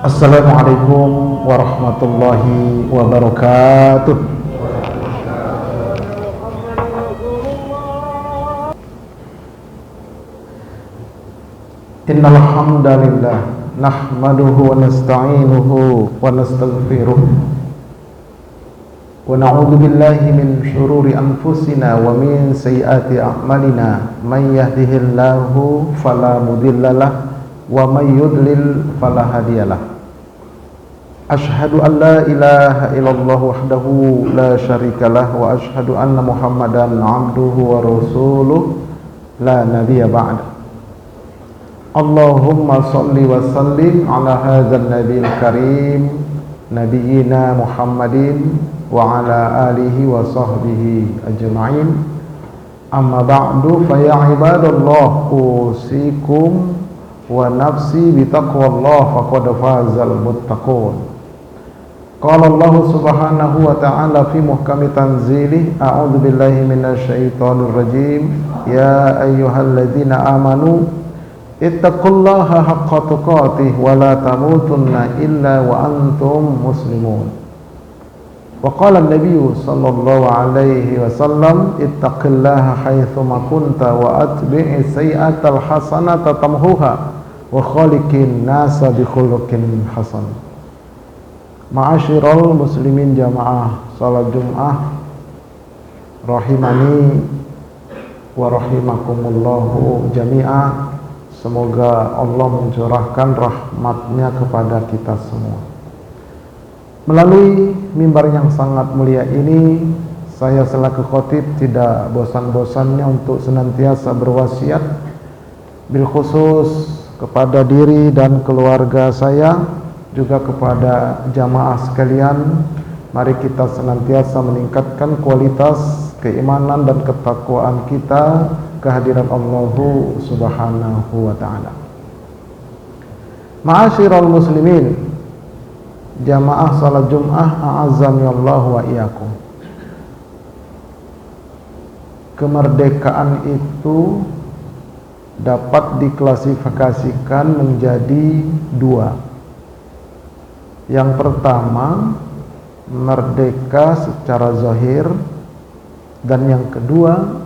Assalamualaikum warahmatullahi wabarakatuh. Innal hamdalillah nahmaduhu wa nasta'inuhu wa nastaghfiruh wa na'udzu billahi min shururi anfusina wa min sayyiati a'malina may yahdihillahu fala mudhillalah wa may yudlil fala hadiyalah. Ashhadu an la ilaha illallah wahdahu la syarikalah wa ashhadu anna Muhammadan abduhu wa rasuluh la nabiyya ba'da. Allahumma salli wa sallim ala hadzal nabiyil karim nabiyyina Muhammadin wa ala alihi wa sahbihi ajma'in. Amma ba'du fa ya ibadallah usikum wa nafsi bi taqwallah faqad fazal muttaqun. Qala Allah subhanahu wa ta'ala fi muhkami tanzilih, a'udzu billahi minasy syaithanir rajim, ya ayyuhalladzina amanu ittaqullaha haqqa tuqatih wa la tamutunna illa wa antum muslimun. Wa qala an-nabiy sallallahu alaihi wasallam ittaqillaha haitsuma kunta wa atbi'is sayyi'atal hasanata tamhuha wa khaliqin nasa bi khuluqin hasan. Ma'asyiral muslimin jamaah salat Jumat rahimani wa rahimakumullahu jami'ah. Semoga Allah mencurahkan rahmatnya kepada kita semua. Melalui mimbar yang sangat mulia ini, saya selaku khatib tidak bosan-bosannya untuk senantiasa berwasiat, bil khusus kepada diri dan keluarga saya, juga kepada jamaah sekalian. Mari kita senantiasa meningkatkan kualitas keimanan dan ketakwaan kita kehadiran Allah subhanahu wa ta'ala. Ma'asyiral muslimin jamaah salat Jum'ah a'azzani Allah wa iyyakum. Kemerdekaan itu dapat diklasifikasikan menjadi dua. Yang pertama, merdeka secara zahir, dan yang kedua,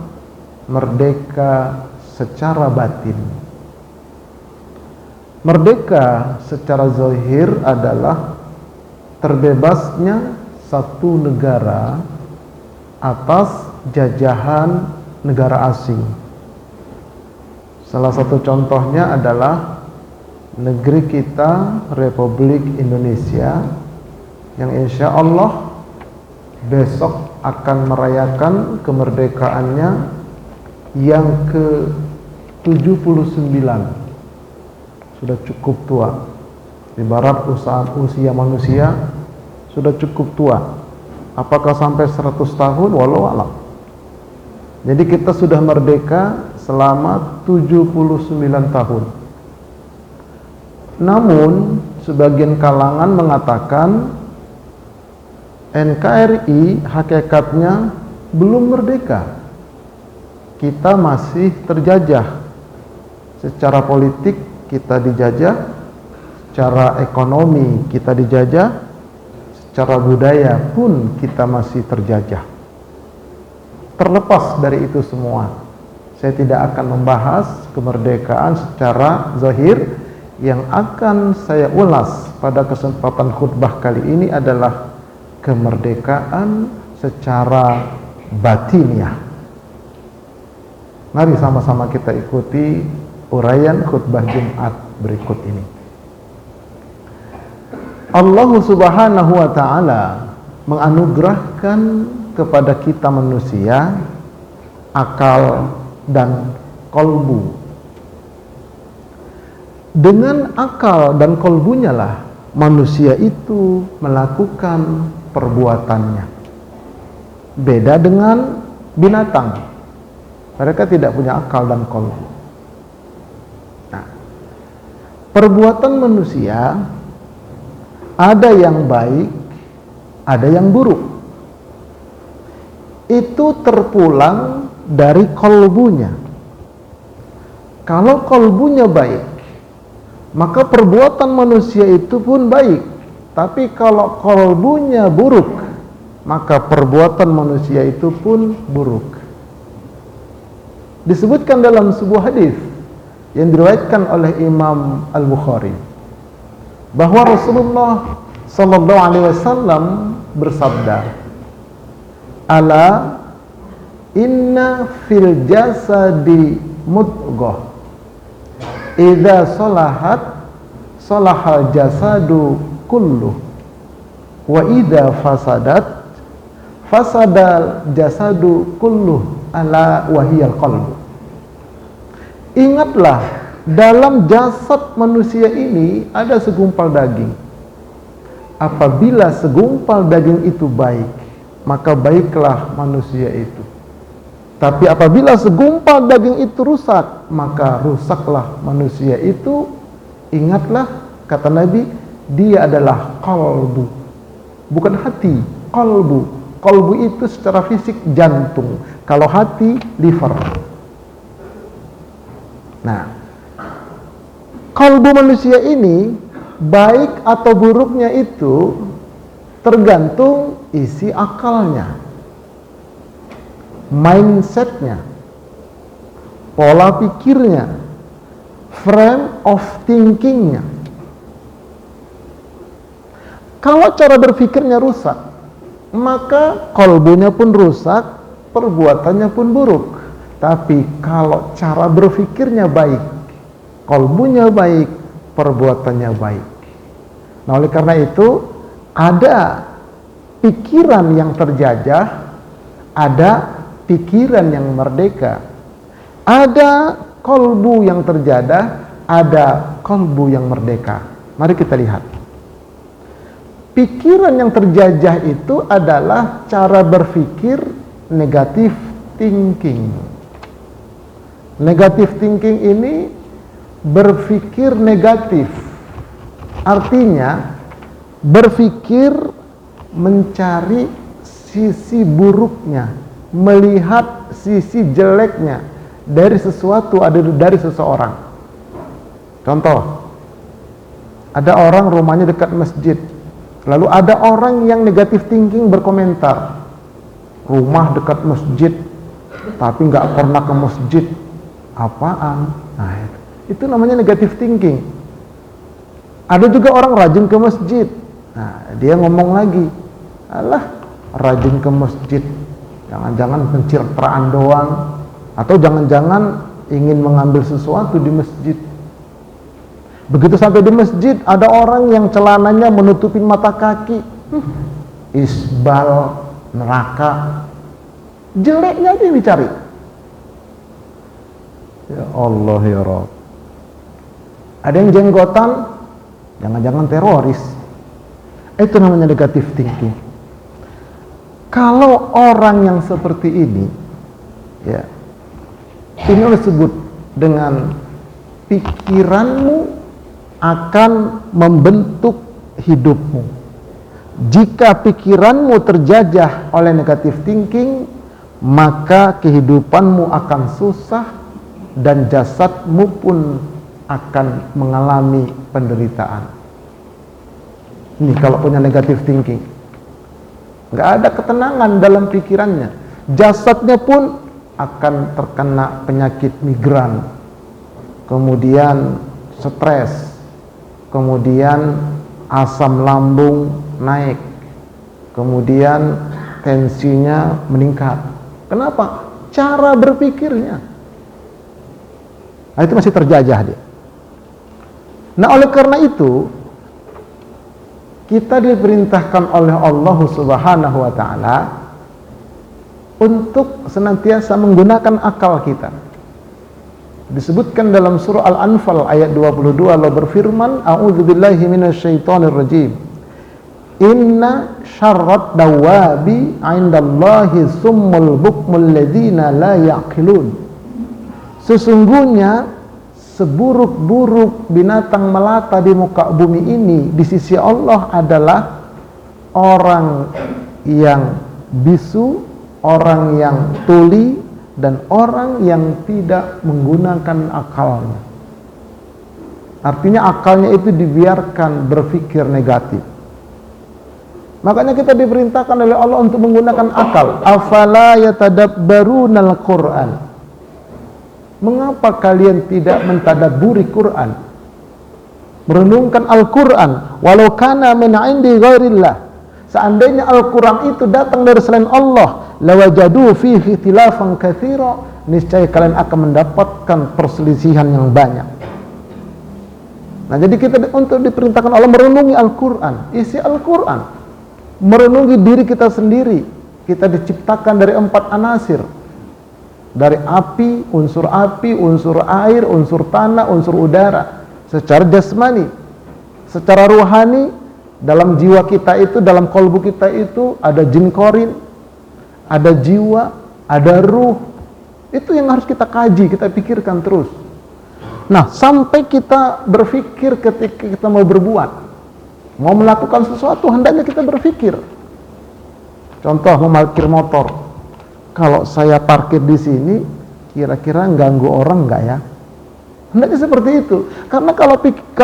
merdeka secara batin. Merdeka secara zahir adalah terbebasnya satu negara atas jajahan negara asing. Salah satu contohnya adalah negeri kita, Republik Indonesia, yang insya Allah besok akan merayakan kemerdekaannya yang ke-79. Sudah cukup tua. Ibarat usia manusia sudah cukup tua. Apakah sampai 100 tahun? Wallahu a'lam. Jadi kita sudah merdeka selama 79 tahun. Namun sebagian kalangan mengatakan NKRI hakikatnya belum merdeka. Kita masih terjajah. Secara politik kita dijajah, secara ekonomi kita dijajah, secara budaya pun kita masih terjajah. Terlepas dari itu semua, saya tidak akan membahas kemerdekaan secara zahir. Yang akan saya ulas pada kesempatan khutbah kali ini adalah kemerdekaan secara batiniah. Mari sama-sama kita ikuti uraian khutbah Jumat berikut ini. Allah subhanahu wa ta'ala menganugerahkan kepada kita manusia akal dan kolbu. Dengan akal dan kolbunya lah manusia itu melakukan perbuatannya. Beda dengan binatang. Mereka tidak punya akal dan kolbu. Nah, perbuatan manusia ada yang baik, ada yang buruk. Itu terpulang dari kolbunya. Kalau kolbunya baik, maka perbuatan manusia itu pun baik. Tapi kalau qalbunya buruk, maka perbuatan manusia itu pun buruk. Disebutkan dalam sebuah hadis yang diriwayatkan oleh Imam Al-Bukhari bahwa Rasulullah sallallahu alaihi wasallam bersabda, "Ala inna fil jasadi mudghah, idza salahat salahal jasadu kulluh, wa idza fasadat fasadal jasadu kulluh, ala wahiyal qalbu." Ingatlah, dalam jasad manusia ini ada segumpal daging. Apabila segumpal daging itu baik, maka baiklah manusia itu. Tapi apabila segumpal daging itu rusak, maka rusaklah manusia itu. Ingatlah, kata Nabi, dia adalah qalbu, bukan hati. Qalbu itu secara fisik jantung, kalau hati liver. Nah, qalbu manusia ini baik atau buruknya itu tergantung isi akalnya, mindsetnya, pola pikirnya, frame of thinkingnya. Kalau cara berpikirnya rusak, maka qalbunya pun rusak, perbuatannya pun buruk. Tapi kalau cara berpikirnya baik, qalbunya baik, perbuatannya baik. Nah, oleh karena itu ada pikiran yang terjajah, ada pikiran yang merdeka, ada qalbu yang terjadah, ada qalbu yang merdeka. Mari kita lihat. Pikiran yang terjajah itu adalah cara berpikir negatif thinking. Negatif thinking ini berpikir negatif, artinya berpikir mencari sisi buruknya, melihat sisi jeleknya dari sesuatu, ada dari seseorang. Contoh, ada orang rumahnya dekat masjid, lalu ada orang yang negatif thinking berkomentar, rumah dekat masjid tapi nggak pernah ke masjid, apaan? Nah, itu namanya negatif thinking. Ada juga orang rajin ke masjid. Nah, dia ngomong lagi, alah, rajin ke masjid, jangan-jangan pencitraan doang, atau jangan-jangan ingin mengambil sesuatu di masjid. Begitu sampai di masjid, ada orang yang celananya menutupin mata kaki, isbal, neraka, jeleknya aja dicari. Ya Allah ya Rabb. Ada yang jenggotan, jangan-jangan teroris. Itu namanya negatif thinking. Kalau orang yang seperti ini, ya, ini disebut dengan pikiranmu akan membentuk hidupmu. Jika pikiranmu terjajah oleh negatif thinking, maka kehidupanmu akan susah dan jasadmu pun akan mengalami penderitaan. Ini kalau punya negatif thinking, nggak ada ketenangan dalam pikirannya. Jasadnya pun akan terkena penyakit migran, kemudian stres, kemudian asam lambung naik, kemudian tensinya meningkat. Kenapa? Cara berpikirnya. Nah, itu masih terjajah dia. Nah, oleh karena itu kita diperintahkan oleh Allah Subhanahu wa taala untuk senantiasa menggunakan akal kita. Disebutkan dalam surah Al-Anfal ayat 22, Allah berfirman, a'udzubillahi minasyaitonir rajim. Inna syarrat dawabi 'indallahi summul bukmul ladzina la ya'qilun. Sesungguhnya seburuk-buruk binatang melata di muka bumi ini di sisi Allah adalah orang yang bisu, orang yang tuli, dan orang yang tidak menggunakan akalnya. Artinya akalnya itu dibiarkan berpikir negatif. Makanya kita diperintahkan oleh Allah untuk menggunakan akal. Afala yatadabbarunal Qur'an. Mengapa kalian tidak mentadabburi Quran? Merenungkan Al-Quran. Walau kana min 'indi ghairillah. Seandainya Al-Quran itu datang dari selain Allah, lawajadu fihi ikhtilafan katsira, niscaya kalian akan mendapatkan perselisihan yang banyak. Nah, jadi kita untuk diperintahkan Allah merenungi Al-Quran, isi Al-Quran, merenungi diri kita sendiri. Kita diciptakan dari 4 anasir, dari api, unsur air, unsur tanah, unsur udara. Secara jasmani, secara ruhani, dalam jiwa kita itu, dalam kolbu kita itu ada jin korin, ada jiwa, ada ruh. Itu yang harus kita kaji, kita pikirkan terus. Nah, sampai kita berpikir ketika kita mau berbuat, mau melakukan sesuatu, hendaknya kita berpikir. Contoh, memarkir motor. Kalau saya parkir di sini, kira-kira ganggu orang nggak ya? Hendaknya seperti itu. Karena kalau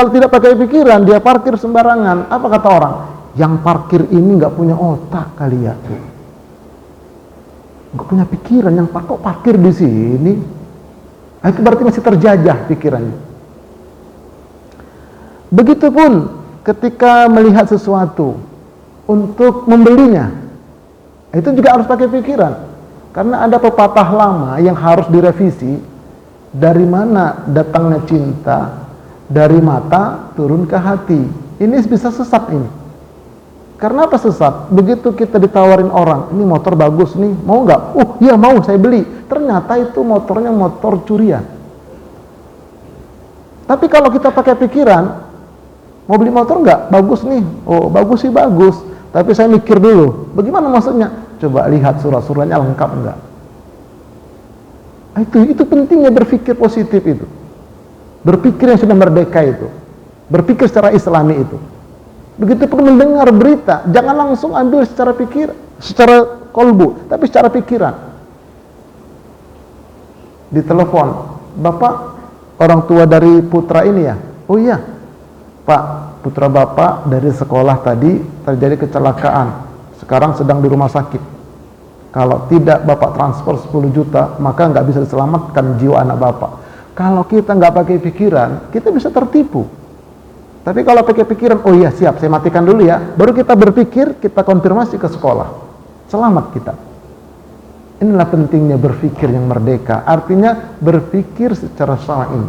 tidak pakai pikiran, dia parkir sembarangan. Apa kata orang? Yang parkir ini nggak punya otak kali ya. Nggak punya pikiran, yang parkir di sini. Itu berarti masih terjajah pikirannya. Begitupun ketika melihat sesuatu untuk membelinya, itu juga harus pakai pikiran. Karena ada pepatah lama yang harus direvisi. Dari mana datangnya cinta? Dari mata turun ke hati. Ini bisa sesat ini. Karena apa sesat? Begitu kita ditawarin orang, ini motor bagus nih, mau nggak? Iya mau, saya beli. Ternyata itu motornya motor curian. Tapi kalau kita pakai pikiran, mau beli motor nggak? Bagus nih. Oh, bagus sih bagus. Tapi saya mikir dulu, bagaimana maksudnya? Coba lihat surat-suratnya lengkap enggak? Itu pentingnya berpikir positif itu. Berpikir yang sudah merdeka itu. Berpikir secara islami itu. Begitu pun mendengar berita, jangan langsung ambil secara pikir, secara kolbu, tapi secara pikiran. Ditelepon, Bapak orang tua dari putra ini ya? Oh iya, Pak, putra Bapak dari sekolah tadi terjadi kecelakaan, sekarang sedang di rumah sakit. Kalau tidak Bapak transfer 10 juta, maka nggak bisa diselamatkan jiwa anak Bapak. Kalau kita nggak pakai pikiran, kita bisa tertipu. Tapi kalau pakai pikiran, oh iya siap, saya matikan dulu ya. Baru kita berpikir, kita konfirmasi ke sekolah. Selamat kita. Inilah pentingnya berpikir yang merdeka. Artinya berpikir secara syar'i.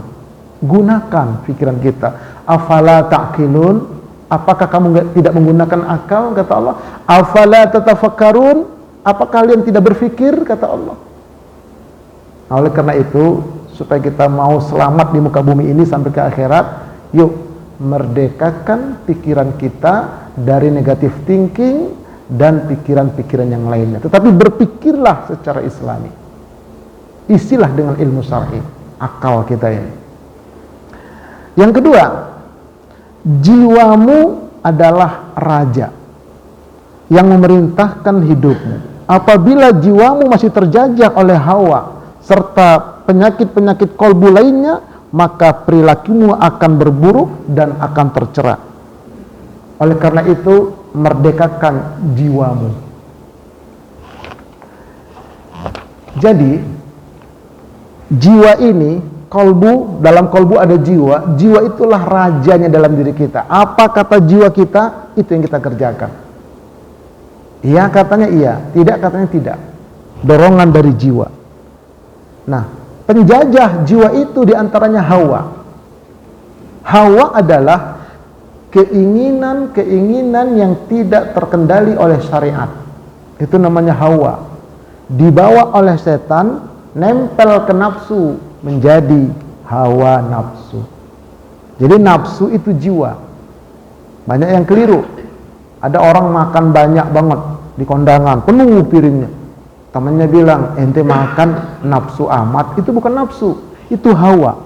Gunakan pikiran kita. Afala ta'qilun? Apakah kamu tidak menggunakan akal? Kata Allah. Afala tatafakkarun? Apa kalian tidak berpikir? Kata Allah. Nah, oleh karena itu, supaya kita mau selamat di muka bumi ini sampai ke akhirat, yuk merdekakan pikiran kita dari negatif thinking dan pikiran-pikiran yang lainnya. Tetapi berpikirlah secara islami. Isilah dengan ilmu syar'i, akal kita ini. Yang kedua, jiwamu adalah raja yang memerintahkan hidupmu. Apabila jiwamu masih terjajah oleh hawa serta penyakit-penyakit kolbu lainnya, maka perilakumu akan berburuk dan akan tercela. Oleh karena itu, merdekakan jiwamu. Jadi, jiwa ini, kolbu, dalam kolbu ada jiwa. Jiwa itulah rajanya dalam diri kita. Apa kata jiwa kita, itu yang kita kerjakan. Iya katanya iya, tidak katanya tidak. Dorongan dari jiwa. Nah, penjajah jiwa itu diantaranya hawa. Hawa adalah keinginan-keinginan yang tidak terkendali oleh syariat. Itu namanya hawa. Dibawa oleh setan, nempel ke nafsu, menjadi hawa nafsu. Jadi nafsu itu jiwa. Banyak yang keliru. Ada orang makan banyak banget di kondangan, penuh piringnya. Temannya bilang, ente makan nafsu amat. Itu bukan nafsu, itu hawa.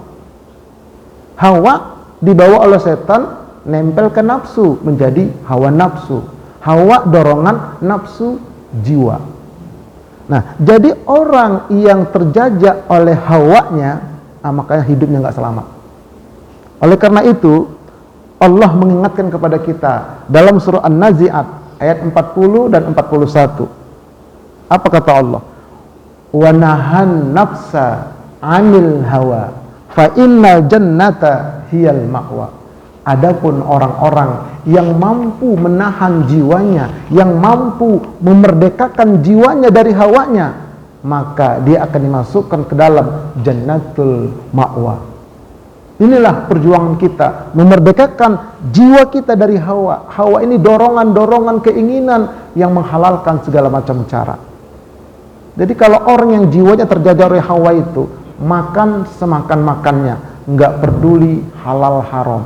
Hawa dibawa oleh setan, nempel ke nafsu, menjadi hawa nafsu. Hawa dorongan nafsu jiwa. Nah, jadi orang yang terjajah oleh hawanya, makanya hidupnya nggak selamat. Oleh karena itu, Allah mengingatkan kepada kita dalam surah An-Nazi'at ayat 40 dan 41. Apa kata Allah? Wa nahan nafsa 'anil hawa fa innal jannata hiyal ma'wa. Adapun orang-orang yang mampu menahan jiwanya, yang mampu memerdekakan jiwanya dari hawanya, maka dia akan dimasukkan ke dalam jannatul ma'wa. Inilah perjuangan kita, memerdekakan jiwa kita dari hawa. Hawa ini dorongan-dorongan keinginan yang menghalalkan segala macam cara. Jadi kalau orang yang jiwanya terjajah oleh hawa itu, makan semakan-makannya, nggak peduli halal haram.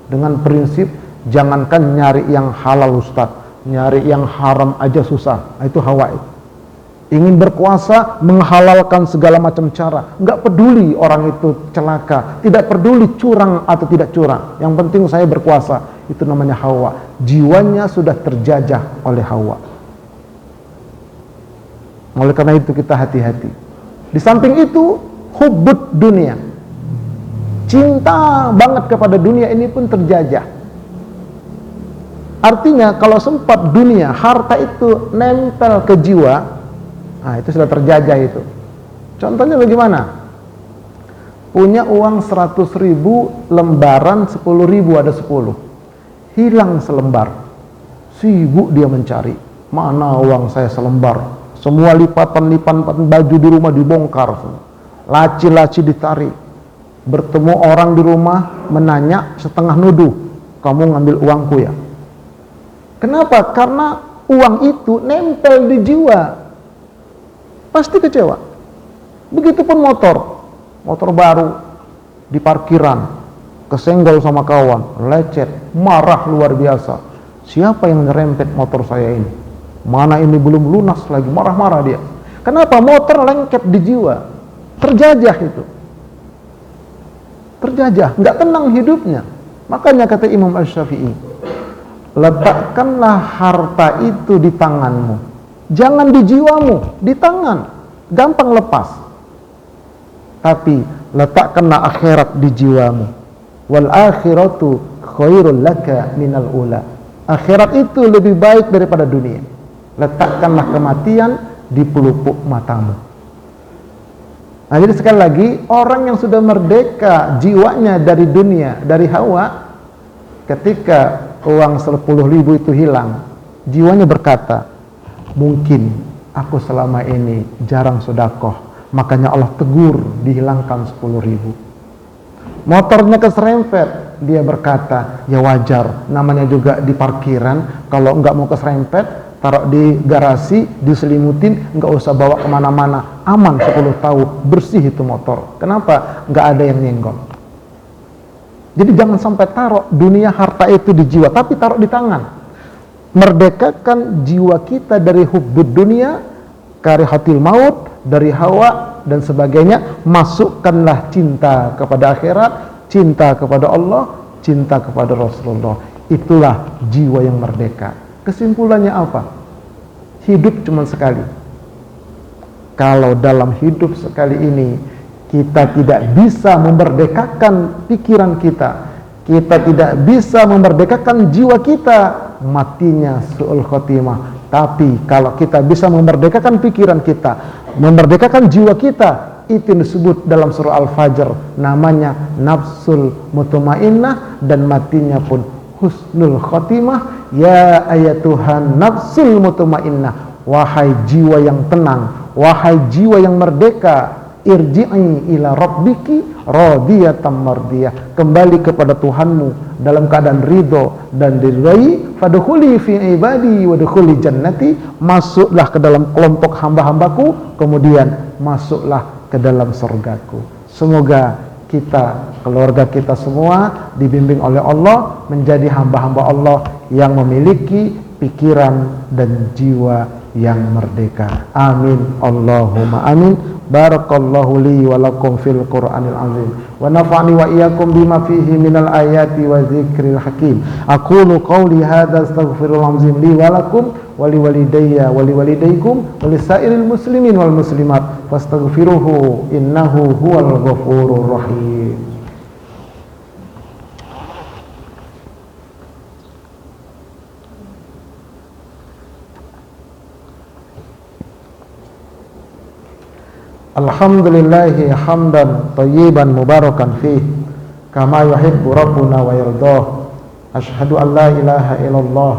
Dengan prinsip, jangankan nyari yang halal Ustaz, nyari yang haram aja susah. Itu hawa itu. Ingin berkuasa, menghalalkan segala macam cara. Nggak peduli orang itu celaka, tidak peduli curang atau tidak curang. Yang penting saya berkuasa. Itu namanya hawa. Jiwanya sudah terjajah oleh hawa. Oleh karena itu kita hati-hati. Di samping itu, hubbud dunia. Cinta banget kepada dunia ini pun terjajah. Artinya kalau sempat dunia, harta itu nempel ke jiwa, nah, itu sudah terjajah itu. Contohnya bagaimana? Punya uang 100.000, lembaran 10.000, ada 10. Hilang selembar. Sibuk dia mencari. Mana uang saya selembar? Semua lipatan-lipatan baju di rumah dibongkar. Laci-laci ditarik. Bertemu orang di rumah, menanya setengah nuduh. Kamu ngambil uangku ya? Kenapa? Karena uang itu nempel di jiwa. Pasti kecewa. Begitupun motor baru di parkiran, kesenggol sama kawan, lecet, marah luar biasa. Siapa yang nyerempet motor saya ini? Mana ini belum lunas lagi, marah-marah dia. Kenapa? Motor lengket di jiwa, terjajah itu, terjajah, nggak tenang hidupnya. Makanya kata Imam Asy-Syafi'i, letakkanlah harta itu di tanganmu, jangan di jiwamu, di tangan, gampang lepas. Tapi letakkanlah akhirat di jiwamu. Wal akhiratu khairul laka minal ula. Akhirat itu lebih baik daripada dunia. Letakkanlah kematian di pelupuk matamu. Nah, jadi sekali lagi, orang yang sudah merdeka jiwanya dari dunia, dari hawa, ketika uang 10.000 itu hilang, jiwanya berkata, mungkin aku selama ini jarang sedekah, makanya Allah tegur, dihilangkan 10.000. Motornya keserempet, dia berkata, ya wajar, namanya juga di parkiran, kalau nggak mau keserempet, taruh di garasi, diselimutin, nggak usah bawa kemana-mana, aman 10 tahun, bersih itu motor. Kenapa? Nggak ada yang nyenggol. Jadi jangan sampai taruh dunia harta itu di jiwa, tapi taruh di tangan. Merdekakan jiwa kita dari hubbud dunia, karihatil maut, dari hawa dan sebagainya. Masukkanlah cinta kepada akhirat, cinta kepada Allah, cinta kepada Rasulullah. Itulah jiwa yang merdeka. Kesimpulannya apa? Hidup cuma sekali. Kalau dalam hidup sekali ini kita tidak bisa memerdekakan pikiran kita, kita tidak bisa memerdekakan jiwa kita, matinya su'ul khotimah. Tapi kalau kita bisa memerdekakan pikiran kita, memerdekakan jiwa kita, itu disebut dalam surah Al-Fajr, namanya nafsul mutmainnah, dan matinya pun husnul khotimah. Ya ayatuhan nafsul mutmainnah, wahai jiwa yang tenang, wahai jiwa yang merdeka, irji'i ila rabbiki radiyatan mardiyah, kembali kepada Tuhanmu dalam keadaan ridho dan diridhai. Fadkhuli fi ibadi wadkhuli jannati, masuklah ke dalam kelompok hamba-hambaku, kemudian masuklah ke dalam surgaku. Semoga kita, keluarga kita semua dibimbing oleh Allah menjadi hamba-hamba Allah yang memiliki pikiran dan jiwa yang merdeka. Amin. Allahumma amin. Barakallahu li wa lakum fil Qur'anil azim wa nafa'ani wa iyyakum bima fihi minal ayati wa dzikril hakim. Aqulu qawli hadza astaghfirullahal azim li wa lakum wa li walidayya wa li walidaykum wa li sairil muslimin wal muslimat fastaghfiruhu innahu huwal ghafurur rahim. Alhamdulillahi hamdan tayyiban mubarakan fih kama yuhibbu rabbuna wa yardah. Ashhadu an la ilaha illallah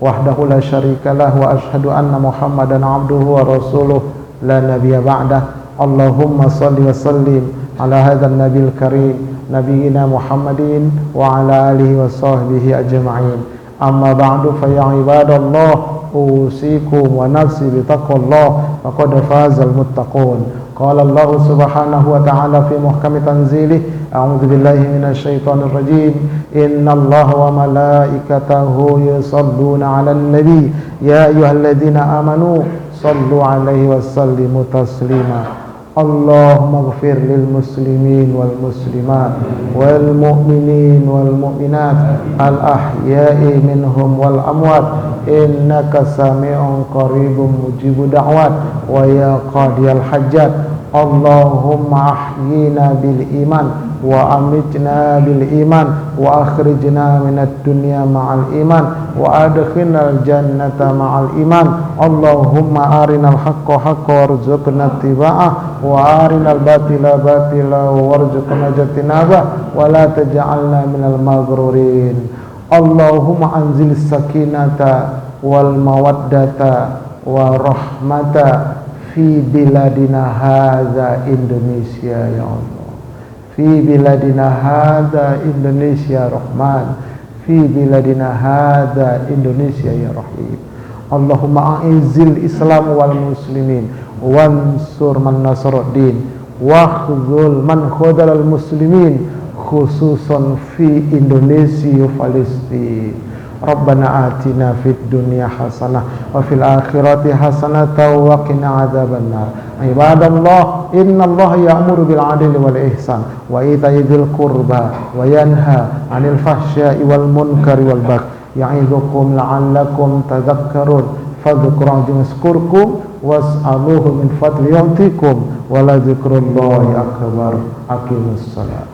wahdahu la syarikalah wa ashhadu anna Muhammadan abduhu wa rasuluh la nabiyya ba'dah. Allahumma salli wa sallim ala hadzal nabiyil karim nabiyina Muhammadin wa ala alihi wa sahbihi ajma'in. Amma ba'du fa ya ibadallah usikum wa nafsi bi taqwallah faqad fazal muttaqun. Qala Allah subhanahu wa ta'ala fi muhkami tanzilih, a'udzu billahi minasy syaithanir rajim. Innallaha wa malaikatahu yusholluna 'alan nabi ya ayyuhalladzina amanu shallu 'alaihi wa sallimu taslima. Allahumma ighfir lil muslimin wal muslimat wal mu'minin wal mu'minat al ahya'i minhum wal amwat innaka sami'un qaribun mujibu da'wat wa ya qadiyal hajjat. Allahumma ahyina bil iman wa amitna bil iman wa akhrijna minad dunya ma'al iman wa adkhilnal jannata ma'al iman. Allahumma arinal haqqa haqqa warzuqna ittiba'ah wa arinal batila batila warzuqna ijtinabah wa la taj'alna minal maghrurin. Allahumma anzil sakinata wal mawaddata wa rahmata fi biladina hadza Indonesia ya Allah, fi biladina hadza Indonesia Rahman, fi biladina hadza Indonesia ya Rahim. Allahumma a'izil Islam wal muslimin wansur man nasruddin wa khudhul man khudhal muslimin khususan fi Indonesia Palestin. Rabbana atina fid dunya hasanah wa fil akhirati hasanah wa qina adzabannar. Ibadallah, innallaha ya'muru bil 'adli wal ihsan wa ita'i dzil qurba wa yanha 'anil fahsya'i wal munkari wal baghi ya'idzukum la'allakum tadhakkarun. Fadhkuruni yazkurkum was'aluhu min fadli yu'tikum wa la dzikrullahi akbar. Aqimus shalah.